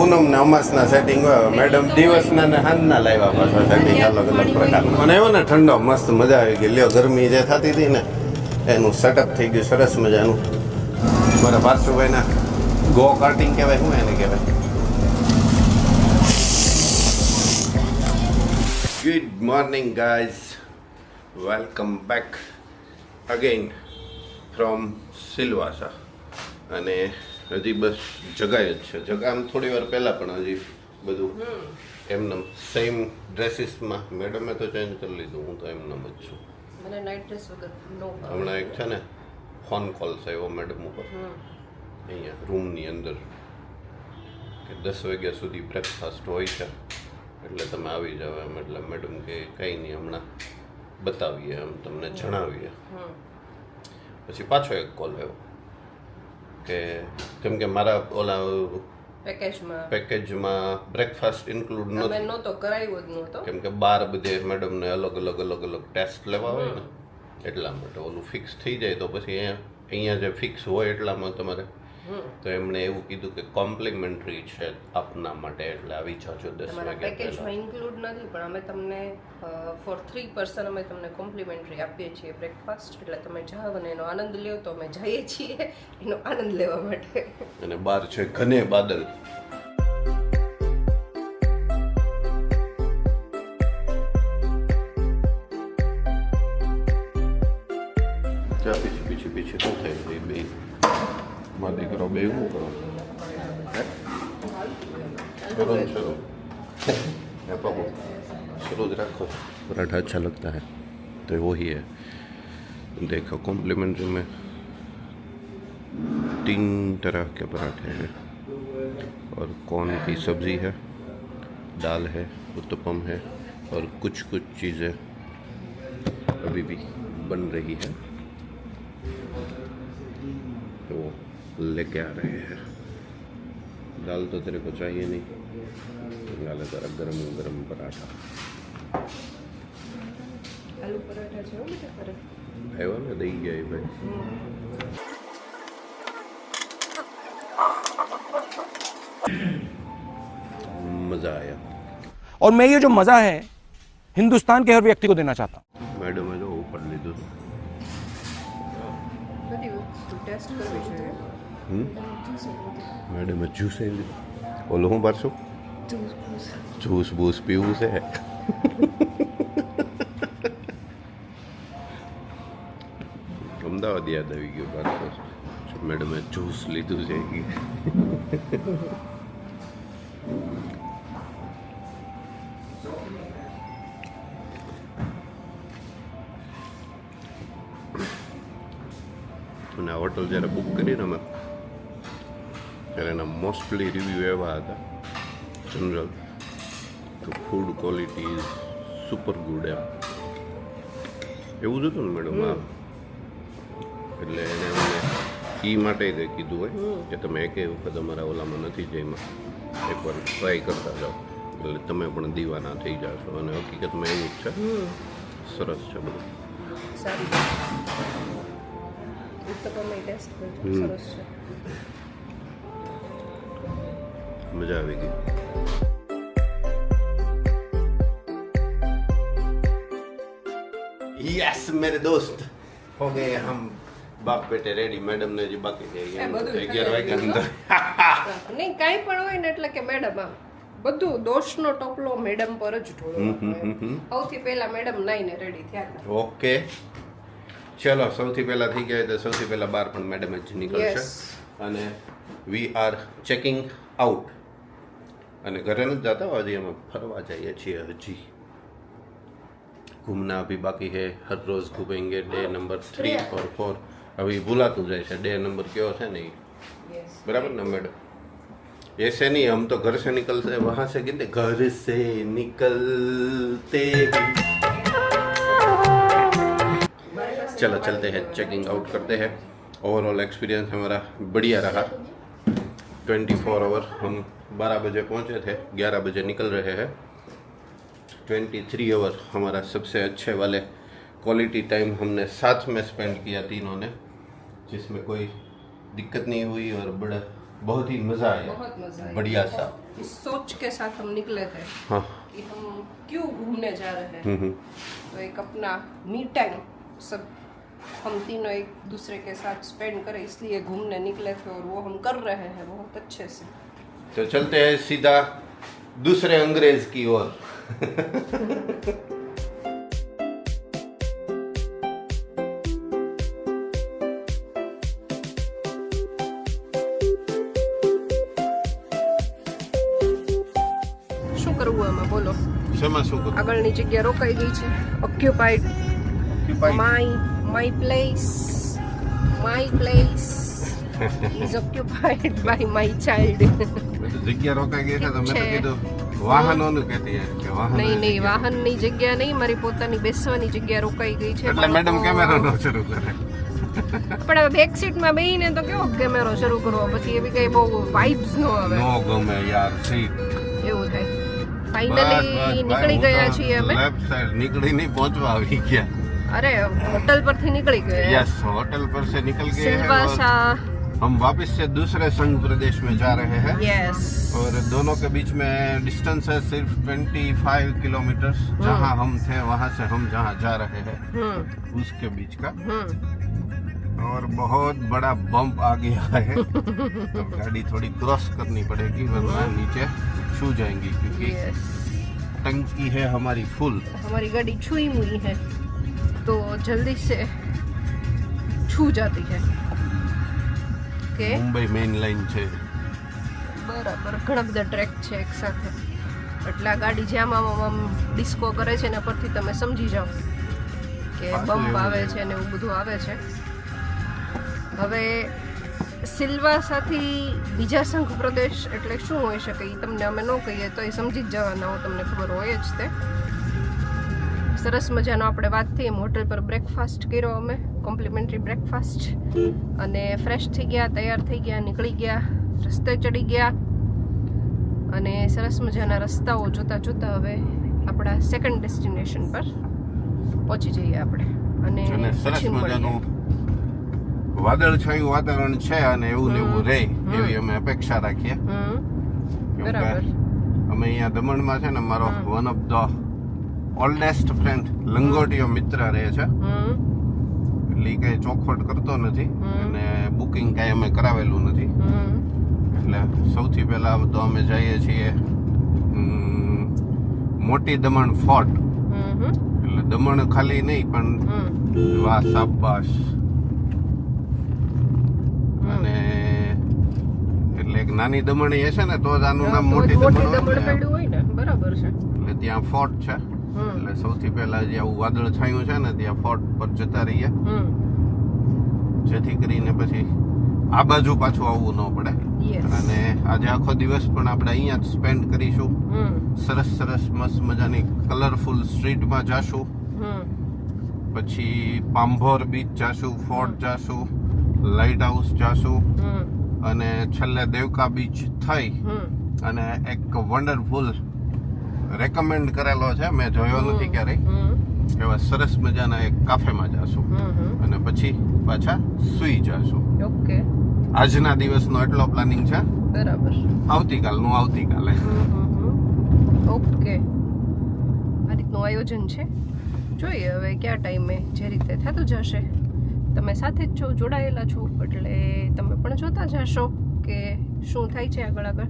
પૂનમ ને અમાસના સેટિંગ હોય મેડમ દિવસના ને હાંજના લાવ્યા પાછા સેટિંગ અલગ અલગ પ્રકારનું અને એવો ને ઠંડો મસ્ત મજા આવી ગઈ લ્યો ગરમી જે થતી હતી ને એનું સેટઅપ થઈ ગયું સરસ મજાનું મારા પાર્થભાઈના ગો કાર્ટિંગ કહેવાય શું એને કહેવાય. Good morning guys, welcome back again from Silvassa. અને હજી બસ જગાય જ છે. જગામ થોડી વાર પહેલાં પણ હજી બધું એમને સેમ ડ્રેસીસમાં મેડમે તો ચેન્જ કરી લીધું, હું તો એમનેમ જ છું. મને નાઇટ ડ્રેસ વગર નો હમણાં એક છે ને ફોન કોલ્સ આવ્યો મેડમ ઉપર અહીંયા રૂમની અંદર કે 10 વાગ્યા સુધી બ્રેકફાસ્ટ હોય છે એટલે તમે આવી જાવ એમ. એટલે મેડમ કે કંઈ નહીં હમણાં બતાવીએ એમ તમને જણાવીએ. પછી પાછો એક કોલ આવ્યો કે કેમ કે મારા ઓલા પેકેજમાં બ્રેકફાસ્ટ ઇન્ક્લુડ નહોતો કરાવ્યો જ નહોતો કેમ કે બાર બધે મેડમને અલગ અલગ ટેસ્ટ લેવા હોય ને એટલા માટે ઓલું ફિક્સ થઈ જાય તો પછી અહીંયા જે ફિક્સ હોય એટલામાં તમારે તો એમણે એવું કીધું કે કોમ્પ્લિમેન્ટરી છે આપના માટે એટલે આવી જાજો 10 વાગ્યા પેકેજમાં ઇન્ક્લુડ નથી પણ અમે તમને ફોર 3 પર્સન અમે તમને કોમ્પ્લિમેન્ટરી આપીએ છીએ બ્રેકફાસ્ટ. એટલે તમે જાઓ અને એનો આનંદ લ્યો તો અમે જઈએ છીએ એનો આનંદ લેવા માટે. અને બહાર છે ઘને બાદલ. પીછે શું થાય છે બે માં દીકરો બે શું કરો शुरू रखो. पराठा अच्छा लगता है तो वही है. देखो कॉम्प्लीमेंट्री में 3 तरह के पराठे हैं और कॉर्न की सब्ज़ी है, दाल है, उत्तपम है और कुछ चीज़ें अभी भी बन रही है तो लेके आ रहे हैं. दाल तो तेरे को चाहिए नहीं, डाले जरा गरम गरम पराठा. આલુ પરાઠા છે બેટા કરે આવ્યા ને દઈ ગયા ભાઈ. मज़ा आया और मैं ये जो मज़ा है हिंदुस्तान के हर व्यक्ति को देना चाहता हूँ. मैडम जो ऊपर લીધું બધી ટેસ્ટ કરવી છે. મેડમ જ્યુસ ઓલું હું પાછું જ્યુસ બૂસ પીવું છે. અમદાવાદ યાદ આવી ગયું પાછું. મેડમે જ્યુસ લીધું છે. અને આ હોટલ જ્યારે બુક કરીને અમે ત્યારે એના મોસ્ટલી રિવ્યૂ એવા હતા જનરલ તો food quality is super good એમ એવું જ હતું ને મેડમ. આ એટલે એને અમને એ માટે કંઈ કીધું હોય કે તમે એકેય વખત અમારા ઓલામાં નથી જઈમાં એકવાર ટ્રાય કરતા જાઓ એટલે તમે પણ દીવાના થઈ જશો. અને હકીકતમાં એવું જ છે. સરસ છે બધું. સારી ઉત્તપમ ટેસ્ટ કરજો સરસ છે. मजा આવી ગઈ. यस मेरे दोस्त हो गए हम बाप बेटे रेडी. मैडम ने जी बाकी છે 11 વાગ્યા અંદર નહીં કાંઈ પણ હોય ને એટલે કે મેડમ આમ બધું દોષનો ટોપલો મેડમ પર જ ઢોળવાનો. સૌથી પહેલા મેડમ નાઈને રેડી થયા હતા. ઓકે ચલો સૌથી પહેલા થઈ ગયા તો સૌથી પહેલા બાર પણ મેડમ જ નીકળશે અને વી આર ચેકિંગ આઉટ. અને ઘરે નથી જતા હજી અમે ફરવા જઈએ છીએ. હજી घूमना अभी बाकी है. हर रोज घूमेंगे. डे नंबर 3 और 4 अभी भूलाતું જાય છે. डे नंबर क्यों है नहीं बराबर ना मैडम? ऐसे नहीं हम तो घर से निकलते वहाँ से कहते घर से निकलते. चलो चलते हैं चेकिंग आउट करते हैं. ओवरऑल एक्सपीरियंस हमारा बढ़िया रहा. 24 आवर हम 12 बजे पहुँचे थे, 11 बजे निकल रहे हैं. 23 आवर हमारा सबसे अच्छे वाले क्वालिटी टाइम हमने साथ में स्पेंड किया तीनों ने, जिसमें कोई दिक्कत नहीं हुई और बड़ा बहुत ही मजा आया, बहुत मजा आया। बढ़िया सा। इस सोच के साथ हम निकले थे हाँ। कि हम क्यों घूमने जा रहे हैं, तो एक अपना मी टाइम सब हम तीनों एक दूसरे के साथ स्पेंड करें, इसलिए घूमने निकले थे और वो हम कर रहे हैं बहुत अच्छे से। तो चलते हैं सीधा दूसरे अंग्रेज की ओर। શું કરવું અમે બોલો? શેમાં શું કરું? આગળની જગ્યા રોકાઈ ગઈ છે, occupied. My place is occupied by my child. જગ્યા રોકાઈ ગઈ છે તો મેં તો કીધું વાહનોનું કહેતી કે વાહન. નહીં વાહનની જગ્યા નહીં, મારી પોતાની બેસવાની જગ્યા રોકાઈ ગઈ છે. એટલે મેડમ કેમેરો નો શરૂ કરે. પણ હવે બેક સીટમાં બેહીને તો કેવો કેમેરો શરૂ કરવો, પછી એવી કઈ બહુ વાઇબ્સ નો આવે, નો ગમે યાર સીટ. એવું થાય. ફાઇનલી નીકળી ગયા છીએ અમે. લેફ્ટ સાઈડ નીકળી નહીં, પહોંચવા આવી ગયા. अरे होटल पर थी निकल गए. यस, होटल पर से निकल गए हैं सिलवासा. हम वापस से दूसरे संघ प्रदेश में जा रहे हैं. यस. और दोनों के बीच में डिस्टेंस है सिर्फ 25 किलोमीटर. जहाँ हम थे वहाँ से हम जहाँ जा रहे हैं उसके बीच का. और बहुत बड़ा बम्प आ गया है तो गाड़ी थोड़ी क्रॉस करनी पड़ेगी वरना नीचे छू जाएंगी क्योंकि टंकी है हमारी फुल. हमारी गाड़ी छुई हुई है तो जल्दी से छू जाती है. કે મુંબઈ મેઇન લાઈન છે. બરાબર, ઘણા બધા ટ્રેક છે એક સાથે, એટલે આ ગાડી જ્યાં આમ ડિસ્કો કરે છે ને પરથી તમે સમજી જાઓ કે બમ્પ આવે છે ને એવું બધું આવે છે. હવે સિલવાસાથી બીજા સંઘ પ્રદેશ એટલે શું હોઈ શકે એ તમને અમે ન કહીએ તો એ સમજી જ જવાના હો, તમને ખબર હોય જ તે. સરસ મજાનો આપણે વાત થઈ એમ હોટલ પર બ્રેકફાસ્ટ કર્યો અમે, કોમ્પ્લિમેન્ટરી બ્રેકફાસ્ટ, અને ફ્રેશ થઈ ગયા, તૈયાર થઈ ગયા, નીકળી ગયા, રસ્તે ચડી ગયા, અને સરસ મજાના રસ્તાઓ જોતા જોતા હવે આપણા સેકન્ડ ડેસ્ટિનેશન પર પહોંચી જઈએ આપણે. અને સરસ મજાનું વાદળછાયું વાતાવરણ છે અને એવું ને એવું રહે એવી અમે અપેક્ષા રાખીએ. બરાબર. અમે અહીંયા દમણમાં છે ને મારો one of the oldest friend લંગોટીયો મિત્ર રહે છે, એટલે કઈ ચોખવટ કરતો નથી અને બુકિંગ કઈ અમે કરાવેલું નથી. એટલે સૌથી પહેલા તો અમે જઈએ છીએ મોટી દમણ ફોર્ટ. એટલે દમણ ખાલી નહીં પણ વાહ શાબાશ, અને એટલે એક નાની દમણી હશે ને તો જ આનું નામ મોટી દમણ હોય ને. બરાબર છે. એટલે ત્યાં ફોર્ટ છે. એટલે સૌથી પહેલા જે આવું વાદળ છાયું છે ને ત્યાં ફોર્ટ પર જતા રહીએ, જેથી કરીને પછી આ બાજુ પાછું આવવું ન પડે. અને આજે આખો દિવસ પણ આપણે અહીંયા જ સ્પેન્ડ કરીશું. સરસ સરસ મસ્ત મજાની કલરફુલ સ્ટ્રીટમાં જાશું, પછી પાંભોર બીચ જાશું, ફોર્ટ જાશું, લાઇટ હાઉસ જાશું, અને છેલ્લે દેવકા બીચ થઈ અને એક વન્ડરફુલ રેકમેન્ડ કરેલો છે, મેં જોયો નથી ક્યારેય, એવા સરસ મજાના એક કાફેમાં જાશું અને પછી પાછા સુઈ જાશું. ઓકે. આજના દિવસનો એટલો પ્લાનિંગ છે. બરાબર. આવતીકાલનું આવતીકાલે. ઓકે, આ રીતનું આયોજન છે. જોઈએ હવે કયા ટાઈમે જે રીતે થતું જશે. તમે સાથે જ છો, જોડાયેલા છો, એટલે તમે પણ જોતા જશો કે શું થાય છે આગળ આગળ.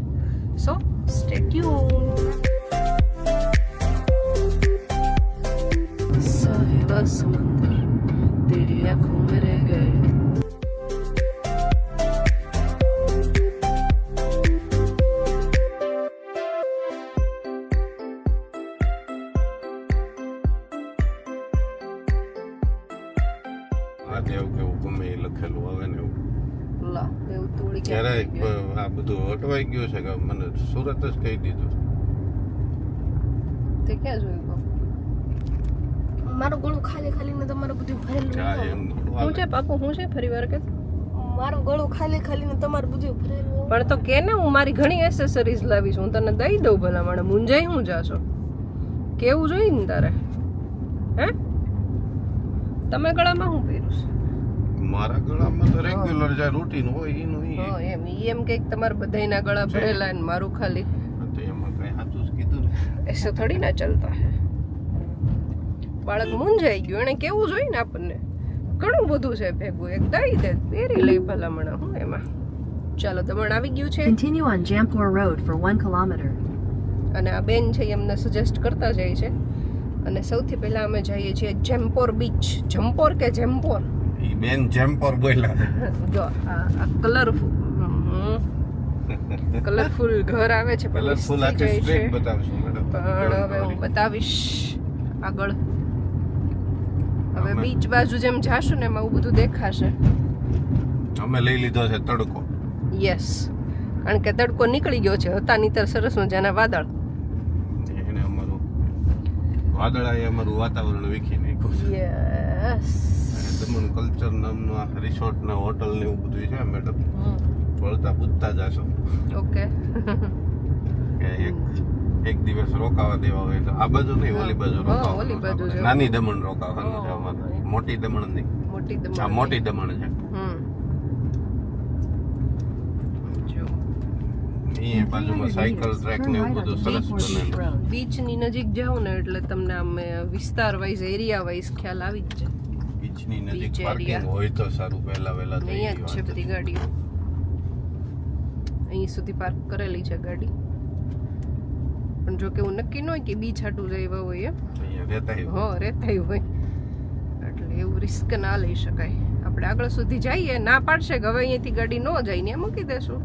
સો સ્ટે ટ્યુન. साहिबा समंदर तेरी आंखों में रह गए. આ દેવ કેવું ગમે એ લખેલું આવે ને એવું. લા એવું તોડી ક્યારે આ બધું અટવાઈ ગયું છે કે મને સુરત જ કહી દીધું. તે ક્યાં જોયું? મારું ગળું ખાલી ખાલીને તમારું બધું ભરેલું. હું છે પાકું, હું છે ફરી વાર કે મારું ગળું ખાલી ખાલીને તમારું બધું ભરેલું. પણ તો કે ને હું મારી ઘણી એસેસરીઝ લાવીશ, હું તને દઈ દઉં ભલા મને. મુંજાઈ હું જાશો કેવું જોઈએ ને તારે? હે તમે ગળામાં શું પહેર્યું છે? મારા ગળામાં તો રેગ્યુલર જે રૂટીન હોય એનું હા એમ કંઈક તમારા બધાયના ગળા ભરેલા ને મારું ખાલી તો એમાં કઈ સાચું જ કીધું ને. એસે થોડી ના ચાલતા હે. બાળક મૂંઝાઈ ગયું એને કેવું જોઈએ ને આપણને ઘણું બધું છે ભેગું એક દઈ દે પહેરી લઈ ભલામણા હું એમાં. ચાલો દમણ આવી ગયું છે Continue on Jampur Road for 1 kilometer. અને આ બેન છે એ અમને સજેસ્ટ કરતા જાય છે અને સૌથી પહેલા અમે જઈએ છીએ જેમ્પોર બીચ. જમ્પોર કે જેમ્પોર ઈ બેન જેમ્પોર બોલ્યા જો આ કલરફુલ ઘર આવે છે પણ કલરફુલ મિસ્ત્રી આખી જાય સ્ટ્રીટ છે. બતાવશું મેડમ. પણ હવે હું બતાવીશ આગળ. હવે અમે- બીચ બાજુ જેમ જાશું ને એમાં આવું બધું દેખાશે. અમે લઈ લીધો છે તડકો. યસ કારણ કે તડકો નીકળી ગયો છે હતા નીતર સરસ મજાના વાદળ. એને અમારું વાદળાએ અમારું વાતાવરણ વીખી નાખ્યું છે. યસ અને દમણ કલ્ચર નામનું આ રિસોર્ટ ને હોટલ ને એવું બધું છે મેડમ. વળતા પૂછતા જશો ઓકે કે એક દિવસ રોકાવા દેવા હોય તો આ બાજુ નહીં ઓલી બાજુ હા, ઓલી બાજુ રોકાવાનું. છે. નાની દમણ રોકાવાનું છે અમારે. મોટી દમણ નહીં. મોટી આ દમણ મોટી દમણ છે. જો અહીંયા બાજુમાં સાયકલ ટ્રેક ને એવું બધું સરસ બનેલું. બીચની નજીક જાઓ ને એટલે તમને આમ વિસ્તાર વાઇઝ એરિયા વાઇઝ ખ્યાલ આવી જ જાય. બીચની નજીક Beach પાર્કિંગ area. હોય તો સારું વહેલા વહેલા થઈ અહીંયા જ છે બધી ગાડીઓ. અહીં સુધી પાર્ક કરેલી છે ગાડી પણ જો કે એવું નક્કી ન હોય કે બીચ હાટું જઈ હોય એમ. અહીંયા રહેતા હા રહેતા હોય એટલે એવું રિસ્ક ના લઈ શકાય. આપણે આગળ સુધી જઈએ ના પાડશે કે હવે અહીંયાથી ગાડી ન જાય ને મૂકી દેશું.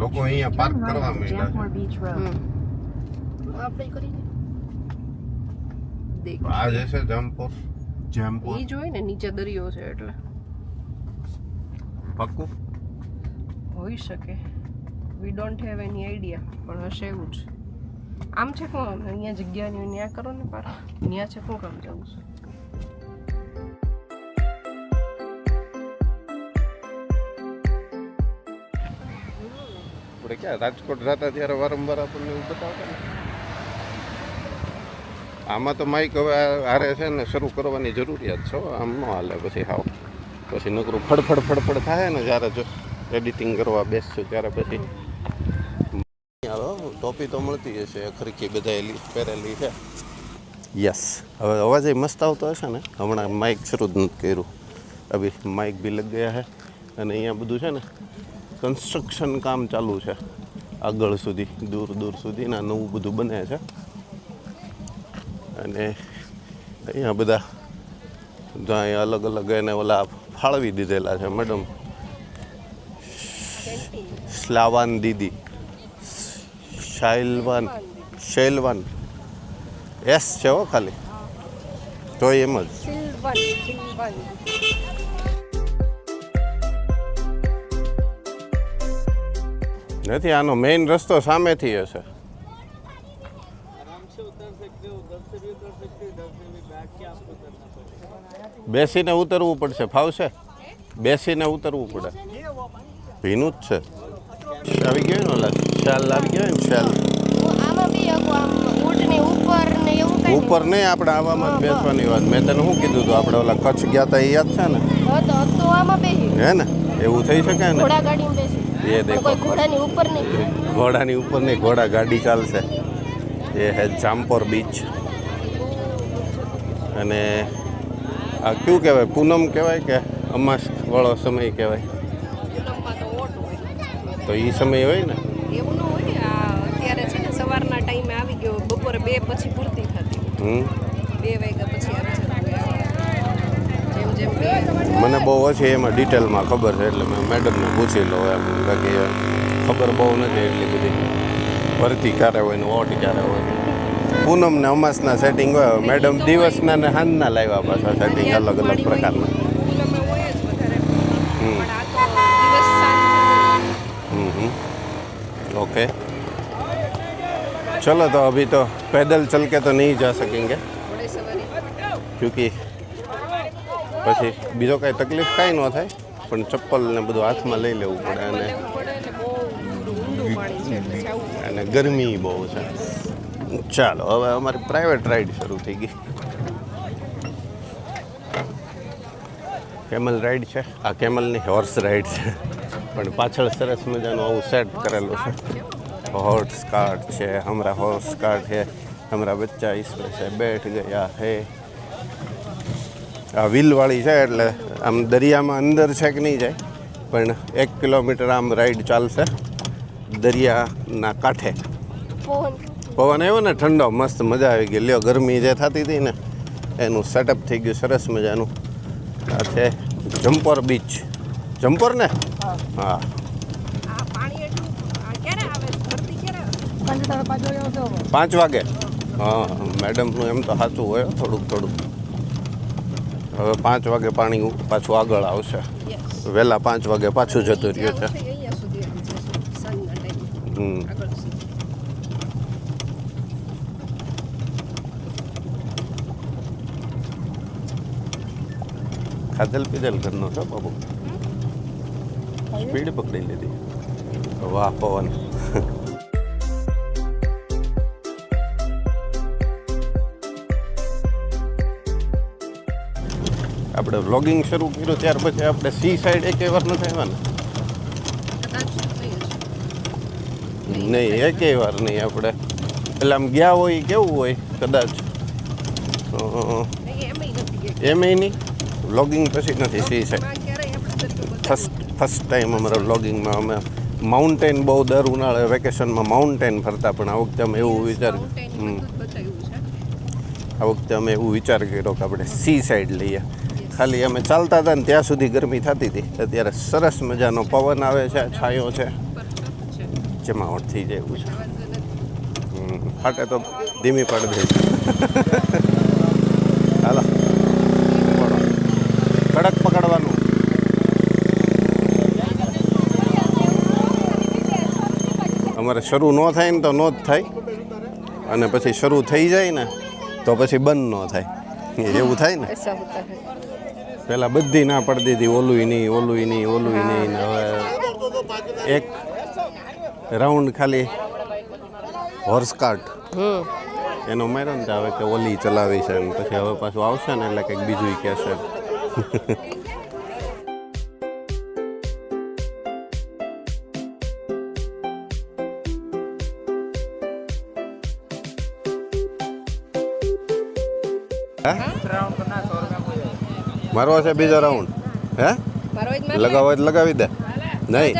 લોકો અહીંયા પાર્ક Turn right કરવા on માંડ્યા Jampur Beach Road. આપણે કરી છે. દેખ આ જે છે જમ્પોર જેમ્પોર ઈ જોઈ ને નીચે દરિયો છે એટલે પક્કું હોઈ શકે. We don't have any idea પણ હશે એવું જ. આમ છે કોણ અહીંયા જગ્યાની ન્યા કરો ને પાર ન્યા છે કોણ કામ જવું છે. આપણે ક્યાં રાજકોટ જતા ત્યારે વારંવાર આપણને એવું બતાવતા ને. આમાં તો માઇક હવે હારે છે ને શરૂ કરવાની જરૂરિયાત છે હો. આમ ન હાલે પછી હાવ પછી નકરું ફડફડ થાય ને જ્યારે જો એડિટિંગ કરવા બેસશું ત્યારે પછી હાલો ટોપી તો મળતી હશે ખરકી બધા પહેરેલી છે. યસ હવે અવાજ મસ્ત આવતો હશે ને. હમણાં માઇક શરૂ જ નથી કર્યું અભી માઇક બી લગ ગયા છે અને અહીંયા બધું છે ને કન્સ્ટ્રક્શન કામ ચાલુ છે આગળ સુધી દૂર સુધીના નવું બધું બને છે અને અહીંયા બધા જ્યાં અલગ અલગ એને ઓલા ફાળવી દીધેલા છે મેડમ. સ્લાવાન દીદી શૈલવાન એસ છે હો ખાલી તો એમ જ નથી. આનો મેઇન રસ્તો સામેથી હશે. બેસીને ઉતરવું પડશે. ફાવશે? બેસીને ઉતરવું પડે. ભીનું જ છે. આવી ગયો ને ઓલા શાલ આવી ગયો ને શાલ ઉપર નહીં આપણે આવામાં જ બેસવાની વાત. મેં તને શું કીધું હતું આપણે ઓલા કચ્છ ગયા હતા એ યાદ છે ને હે ને એવું થઈ શકે ને. ये देखो घोड़ानी ऊपर नहीं घोड़ा गाड़ी ચાલશે. ये है જામપોર બીચ અને આ કયું કહેવાય પૂનમ કહેવાય કે અમાસ વાળો સમય કહેવાય તો એ સમય હોય ને. એવું ન હોય. આ અત્યારે છે ને સવારના ટાઈમે આવી ગયો બપોરે 2 પછી પૂરતી થતી 2 વાગ્યા પછી આવી જતું જેમ મને બહુ ઓછી એમાં ડિટેલમાં ખબર છે એટલે મેં મેડમને પૂછી લઉં એમ. બાકી ખબર બહુ નથી એટલી બધી. ભરતી ક્યારે હોય ને ઓટ ક્યારે હોય. પૂનમ ને અમાસના સેટિંગ હોય. મેડમ દિવસના ને સાંજના લાવ્યા પાછા સેટિંગ અલગ અલગ પ્રકારના. ओके चलो तो अभी तो पैदल चल के तो नहीं जा सकेंगे क्योंकि પછી બીજો કાંઈ તકલીફ કાંઈ ન થાય પણ ચપ્પલ ને બધું હાથમાં લઈ લેવું પડે અને ગરમી બહુ છે. ચાલો હવે અમારી પ્રાઇવેટ રાઈડ શરૂ થઈ ગઈ. કેમલ રાઈડ છે. આ કેમલની હોર્સ રાઈડ છે, પણ પાછળ સરસ મજાનું આવું સેટ કરેલું છે. હોર્સ કાર્ટ છે, હમણાં હોર્સ કાર્ટ છે, હમણાં બચ્ચા इसमें से बैठ गया है. આ વ્હીલવાળી છે એટલે આમ દરિયામાં અંદર છે કે નહીં જાય, પણ 1 કિલોમીટર આમ રાઈડ ચાલશે દરિયાના કાંઠે. પવન આવ્યો ને ઠંડો, મસ્ત મજા આવી ગઈ. લ્યો, ગરમી જે થતી હતી ને એનું સેટઅપ થઈ ગયું સરસ મજાનું. આ છે જમ્પર બીચ. જમ્પર ને? હા. 5 વાગે? હા, મેડમનું એમ તો સાચું હોય થોડુંક. હવે 5 વાગે પાણી પાછું આગળ આવશે. વહેલા 5 વાગે પાછું જતું રહ્યું છે. ખાધેલ પીધેલ ઘરનો છો બાબુ. સ્પીડ પકડી લીધી. વાહ પવન. આપણે વ્લોગિંગ શરૂ કર્યું ત્યાર પછી આપણે સી સાઈડ એકે વાર નથી આવ્યા ને? નહીં, એકે વાર નહીં. આપણે એટલે આમ ગયા હોય કેવું હોય કદાચ એમેય નહીં. વ્લોગિંગ પછી નથી સી સાઈડ. ફર્સ્ટ ટાઈમ અમારા વ્લોગિંગમાં અમે માઉન્ટેન બહુ દર ઉનાળે વેકેશનમાં માઉન્ટેન ફરતા, પણ આ વખતે અમે એવું વિચાર કર્યો કે આપણે સી સાઈડ લઈએ. ખાલી અમે ચાલતા હતા ને ત્યાં સુધી ગરમી થતી હતી. અત્યારે સરસ મજાનો પવન આવે છે, છાંયો છે, જમાવટ થઈ જાય એવું છે. ફાટે તો ધીમી પાડી દે. હાલો, કડક પકડવાનું. અમારે શરૂ ન થાય ને તો ન જ થાય, અને પછી શરૂ થઈ જાય ને તો પછી બંધ ન થાય, એવું થાય ને. પહેલાં બધી ના પડી દીધી, ઓલું નહીં. હવે એક રાઉન્ડ ખાલી હોર્સ કાર્ટ એનો માર્યો ને હવે કે ઓલી ચલાવી છે, ને પછી હવે પાછું આવશે ને એટલે કંઈક બીજું કહેશે. મારવો છે બીજો રાઉન્ડ? હે, લગાવો તો લગાવી દે. નહીં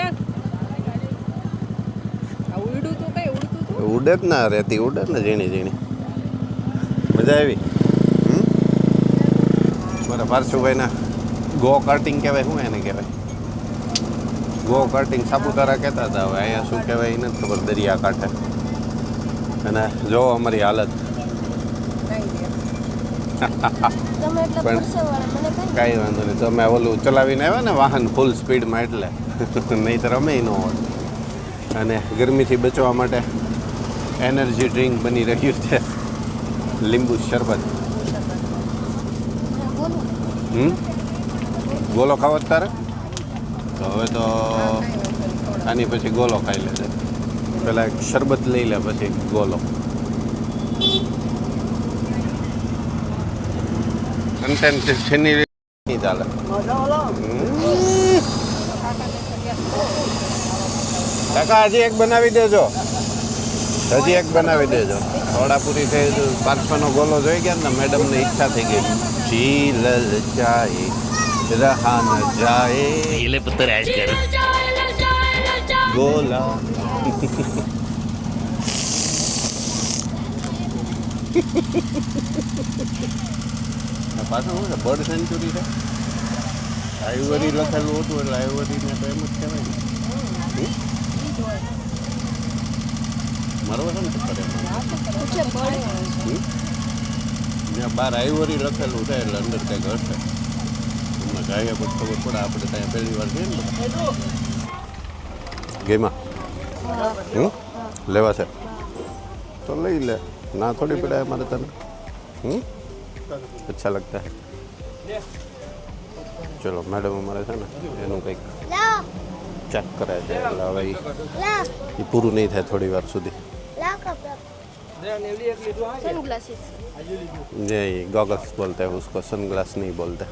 ઉડે જ ના રહેતી, ઉડે જ ને ઝીણી. મજા આવી. મારા પાર્શુભાઈના ગો કાર્ટિંગ કહેવાય. શું એને કહેવાય? ગો કાર્ટિંગ સાપુતારા કહેતા હતા. હવે અહીંયા શું કહેવાય એ નથી ખબર. દરિયા કાંઠે. અને જો અમારી હાલત. પણ કાંઈ વાંધો નહીં. તમે ઓલું ચલાવીને આવ્યા ને વાહન ફૂલ સ્પીડમાં, એટલે નહીંતર અમે ન હોત. અને ગરમીથી બચવા માટે એનર્જી ડ્રિંક બની રહ્યું છે, લીંબુ શરબત. ગોલો ખાવો જ તારે? તો હવે તો આની પછી ગોલો ખાઈ લેજે. પહેલાં એક શરબત લઈ લે, પછી ગોલો. કન્ટેન્ટ છેની નહીં ચાલે. કાકા હજી એક બનાવી દેજો. થોડા પૂરી થઈ. 500નો ગોલો જોઈ ગયા ને મેડમને ઈચ્છા થઈ ગઈ. જી લલચાએ રહા ન જાએ એટલે પુત્ર એડ કરો ગોલા. પાછું શું છે? બર્ડ સેન્ચુરી છે. આઈવરી લખેલું હતું એટલે આઈવરીને તો એમ જ કહેવાય ને. મારવા છે ને ત્યાં બહાર આઈવરી લખેલું છે એટલે અંદર કંઈક હશે. તમને જાય પછી ખબર પડે. આપણે ત્યાં પહેલી વાર જઈએ ને ગેમાં લેવા છે તો લઈ લે. ના થોડી પડે અમારે તને. अच्छा लगता है. चलो मैडम हमारे છે ને એનું કંઈક ચેક કરે છે એટલે હવે એ પૂરું નહીં થાય થોડી વાર સુધી. ये गॉगल्स बोलते हैं उसको, सनग्लास नहीं बोलते.